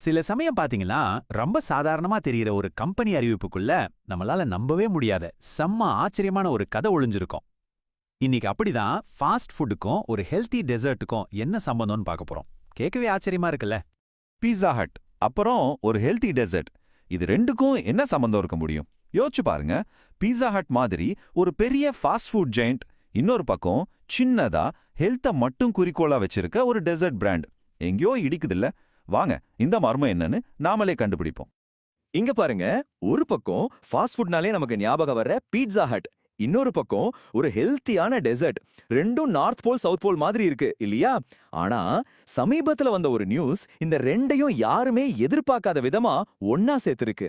சில சமயம் பாத்தீங்கன்னா ரொம்ப சாதாரணமா தெரியிற ஒரு கம்பெனி அறிவிப்புக்குள்ள நம்மளால நம்பவே முடியாத செம்ம ஆச்சரியமான ஒரு கதை ஒளிஞ்சிருக்கும். இன்னைக்கு அப்படிதான் ஃபாஸ்ட் ஃபுட்டுக்கும் ஒரு ஹெல்த்தி டெசர்ட்டுக்கும் என்ன சம்பந்தம்னு பார்க்க போறோம். கேட்கவே ஆச்சரியமா இருக்குல்ல. பீஸா ஹட் அப்புறம் ஒரு ஹெல்த்தி டெசர்ட், இது ரெண்டுக்கும் என்ன சம்பந்தம் இருக்க முடியும்? யோசிச்சு பாருங்க. பீஸா ஹட் மாதிரி ஒரு பெரிய ஃபாஸ்ட் ஃபுட் ஜெயண்ட், இன்னொரு பக்கம் சின்னதா ஹெல்த்தை மட்டும் குறிக்கோளா வச்சிருக்க ஒரு டெசர்ட் பிராண்ட். எங்கேயோ இடிக்குதுல்ல. வாங்க இந்த மர்மம் என்னன்னு நாமளே கண்டுபிடிப்போம். இங்க பாருங்க, ஒரு பக்கம் ஃபாஸ்ட் ஃபுட்னாலே நமக்கு ஞாபகம் வர்ற பீட்சா ஹட், இன்னொரு பக்கம் ஒரு ஹெல்த்தியான டெசர்ட். ரெண்டும் நார்த் போல் சவுத் போல் மாதிரி இருக்கு இல்லையா? ஆனா சமீபத்துல வந்த ஒரு நியூஸ் இந்த ரெண்டையும் யாருமே எதிர்பார்க்காத விதமா ஒன்னா சேர்த்திருக்கு.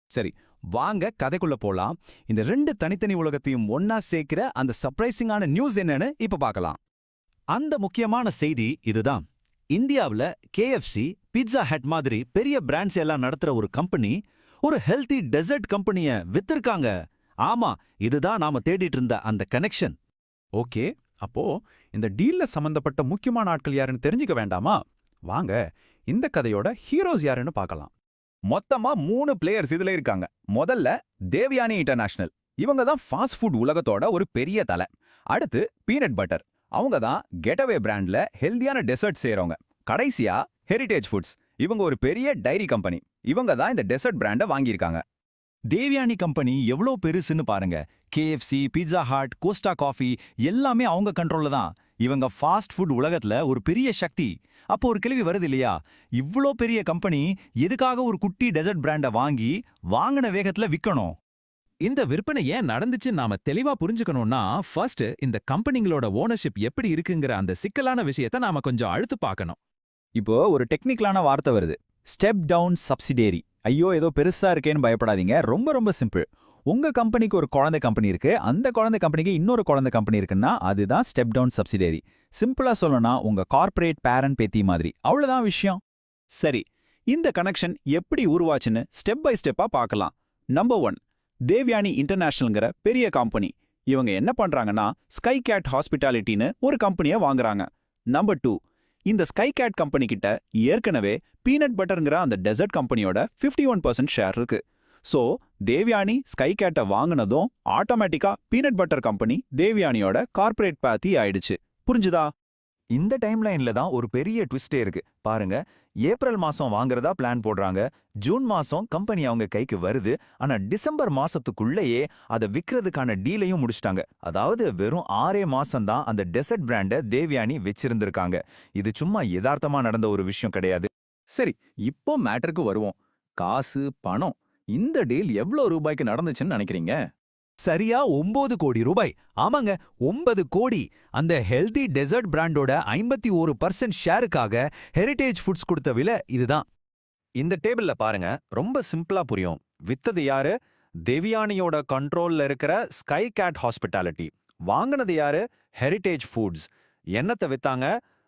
சரி, வாங்க கதைக்குள்ள போலாம். இந்த ரெண்டு தனித்தனி உலகத்தையும் ஒன்னா சேர்க்கிற அந்த சர்ப்ரைசிங்கான நியூஸ் என்னன்னு இப்ப பார்க்கலாம். அந்த முக்கியமான செய்தி இதுதான். இந்தியாவுல KFC, பீட்சா ஹட் மாதிரி பெரிய பிராண்ட்ஸ் எல்லாம் நடத்துற ஒரு கம்பெனி ஒரு ஹெல்தி டெசர்ட் கம்பெனிய வித்திருக்காங்க. ஆமா, இதுதான் நாம தேடிட்டு இருந்த அந்த கனெக்ஷன். ஓகே, அப்போ இந்த டீல்ல சம்பந்தப்பட்ட முக்கியமான ஆட்கள் யாருன்னு தெரிஞ்சுக்க வேண்டாமா? வாங்க இந்த கதையோட ஹீரோஸ் யாருன்னு பார்க்கலாம். மொத்தமா 3 பிளேயர்ஸ் இதுல இருக்காங்க. முதல்ல தேவயானி இன்டர்நேஷனல், இவங்க தான் ஃபாஸ்ட் ஃபுட் உலகத்தோட ஒரு பெரிய தலை. அடுத்து பீனட் பட்டர், அவங்க தான் கெட்டவே பிராண்ட்ல ஹெல்தியான டெசர்ட் செய்றவங்க. கடைசியா ஹெரிடேஜ் ஃபுட்ஸ், இவங்க ஒரு பெரிய டைரி கம்பெனி. இவங்க தான் இந்த டெசர்ட் பிராண்ட வாங்கியிருக்காங்க. தேவயானி கம்பெனி எவ்வளோ பெருசுன்னு பாருங்க. KFC, pizza hut, costa coffee எல்லாமே அவங்க கண்ட்ரோல்ல தான். இவங்க ஃபாஸ்ட் ஃபுட் உலகத்துல ஒரு பெரிய சக்தி. அப்போ ஒரு கேள்வி வருது இல்லையா, இவ்ளோ பெரிய கம்பெனி எதுக்காக ஒரு குட்டி டெசர்ட் பிராண்ட வாங்கி வாங்கின வேகத்துல விக்கணும்? இந்த விற்பனை ஏன் நடந்துச்சு நாம தெளிவா புரிஞ்சுக்கணும்னா, ஃபர்ஸ்ட் இந்த கம்பெனிங்களோட ஓனர்ஷிப் எப்படி இருக்குங்கிற அந்த சிக்கலான விஷயத்தை நாம கொஞ்சம் அழுத்து பார்க்கணும். இப்போ ஒரு டெக்னிக்கலான வார்த்தை வருது, ஸ்டெப் டவுன் சப்சிடேரி. ஐயோ ஏதோ பெருசா இருக்கேன்னு பயப்படாதீங்க. ரொம்ப ரொம்ப சிம்பிள். உங்க கம்பெனிக்கு ஒரு குழந்தை கம்பெனி இருக்கு, அந்த குழந்தை கம்பெனிக்கு இன்னொரு குழந்தை கம்பெனி இருக்குன்னா அதுதான் ஸ்டெப் டவுன் சப்சிடேரி. சிம்பிளா சொல்லணும்னா உங்க கார்ப்பரேட் பேரண்ட் பேத்தி மாதிரி. அவ்வளவுதான் விஷயம். சரி, இந்த கனெக்ஷன் எப்படி உருவாச்சுன்னு ஸ்டெப் பை ஸ்டெப்பா பார்க்கலாம். நம்பர் 1, தேவயானி இன்டர்நேஷனல்ங்கிற பெரிய கம்பெனி. இவங்க என்ன பண்றாங்கன்னா ஸ்கை கேட் ஹாஸ்பிட்டாலிட்டின்னு ஒரு கம்பெனியை வாங்குறாங்க. நம்பர் 2, இந்த ஸ்கை கேட் கம்பெனி கிட்ட ஏற்கனவே பீனட் பட்டர்ங்கிற அந்த டெசர்ட் கம்பெனியோட 51% ஷேர் இருக்கு. சோ தேவயானி ஸ்கை கேட்டை வாங்கினதும் ஆட்டோமேட்டிக்கா பீனட் பட்டர் கம்பெனி தேவயானியோட கார்ப்பரேட் பாத்தி ஆயிடுச்சு. புரிஞ்சுதா? இந்த டைம்லைன்ல தான் ஒரு பெரிய ட்விஸ்டே இருக்கு பாருங்க. ஏப்ரல் மாசம் வாங்குறதா பிளான் போடுறாங்க. ஜூன் மாசம் கம்பெனி அவங்க கைக்கு வருது. ஆனா டிசம்பர் மாசத்துக்குள்ளேயே அதை விக்கிறதுக்கான டீலையும் முடிச்சிட்டாங்க. அதாவது வெறும் 6 மாசம் தான் அந்த டெசர்ட் பிராண்ட தேவயானி வச்சிருந்திருக்காங்க. இது சும்மா யதார்த்தமா நடந்த ஒரு விஷயம் கிடையாது. சரி, இப்போ மேட்டருக்கு வருவோம். காசு, பணம். இந்த டீல் எவ்வளவு ரூபாய்க்கு நடந்துச்சுன்னு நினைக்கிறீங்க? சரியா 9 கோடி ரூபாய். ஆமாங்க, 9 கோடி. அந்த ஹெல்தி டெசர்ட் பிராண்டோட 51% ஷேருக்காக ஹெரிடேஜ் ஃபுட்ஸ் கொடுத்த விலை இதுதான். இந்த டேபிள்ல பாருங்க, ரொம்ப சிம்பிளா புரியும். வித்தது யாரு? தேவயானியோட கண்ட்ரோல்ல இருக்கிற ஸ்கை கேட் ஹாஸ்பிட்டாலிட்டி. வாங்கினது யாரு? Heritage foods. என்னத்தை வித்தாங்க?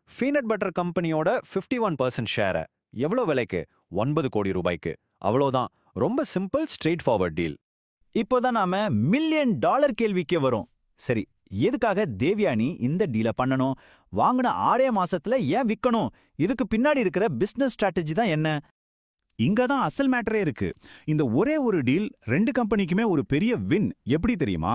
பீனட் பட்டர் கம்பெனியோட 51% ஷேர. எவ்வளோ விலைக்கு? 9 கோடி ரூபாய்க்கு. அவ்வளோதான். ரொம்ப சிம்பிள், ஸ்ட்ரெயிட் ஃபார்வர்ட் டீல். இப்போதான் நாம $1 மில்லியன் கேள்விக்கே வரும். சரி, எதுக்காக தேவயானி இந்த டீலை பண்ணணும்? வாங்கின 6 மாசத்துல ஏன் விக்கணும்? இதுக்கு பின்னாடி இருக்கிற பிசினஸ் ஸ்ட்ராட்டஜி தான் என்ன? இங்க தான் அசல் மேட்டரே இருக்கு. இந்த ஒரே ஒரு டீல் ரெண்டு கம்பெனிக்குமே ஒரு பெரிய வின். எப்படி தெரியுமா?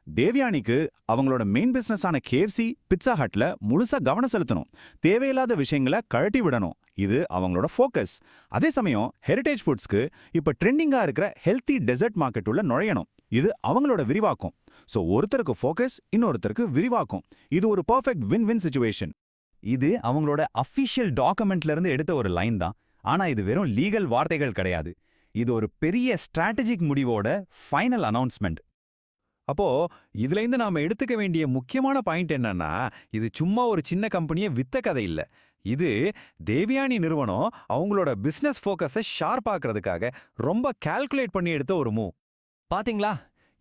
தேவயானிக்கு அவங்களோட மெயின் பிசினஸான KFC, பிட்சா ஹட்ல முழுசா கவனம் செலுத்தணும். தேவையில்லாத விஷயங்களை கழட்டி விடணும். இது அவங்களோட ஃபோக்கஸ். அதே சமயம் ஹெரிடேஜ் ஃபுட்ஸ்க்கு இப்ப ட்ரெண்டிங்கா இருக்கிற ஹெல்த்தி டெசர்ட் மார்க்கெட் உள்ள நுழையணும். இது அவங்களோட விரிவாக்கம். சோ ஒருத்தருக்கு ஃபோக்கஸ், இன்னொருத்தருக்கு விரிவாக்கம். இது ஒரு பர்ஃபெக்ட் வின் வின் சிச்சுவேஷன். இது அவங்களோட அஃபிஷியல் டாக்குமெண்ட்ல இருந்து எடுத்த ஒரு லைன் தான். ஆனா இது வெறும் லீகல் வார்த்தைகள் கிடையாது. இது ஒரு பெரிய ஸ்ட்ராட்டஜிக் முடிவோட ஃபைனல் அனௌன்ஸ்மெண்ட். அப்போ இதுல இருந்து நாம எடுத்துக்க வேண்டிய முக்கியமான பாயிண்ட் என்னன்னா, இது சும்மா ஒரு சின்ன கம்பெனியை வித்த கதை இல்ல. இது தேவயானி நிறுவனம் அவங்களோட பிசினஸ் ஃபோக்கஸை ஷார்ப்பாக்குறதுக்காக ரொம்ப கால்குலேட் பண்ணி எடுத்த ஒரு மூவ். பாத்தீங்களா?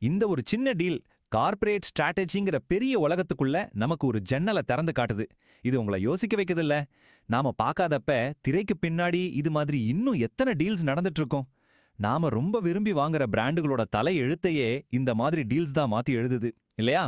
இந்த ஒரு சின்ன டீல் கார்ப்பரேட் ஸ்ட்ராட்டஜிங்கிற பெரிய உலகத்துக்குள்ள நமக்கு ஒரு ஜன்னலை திறந்து காட்டுது. இது உங்களை யோசிக்க வைக்குதுல்ல? நாம பார்க்காதப்ப திரைக்கு பின்னாடி இது மாதிரி இன்னும் எத்தனை டீல்ஸ் நடந்துட்டு இருக்கும். நாம ரொம்ப விரும்பி வாங்குற பிராண்டுகளோட தலை எழுத்தையே இந்த மாதிரி டீல்ஸ் தான் மாத்தி எழுதுது இல்லையா?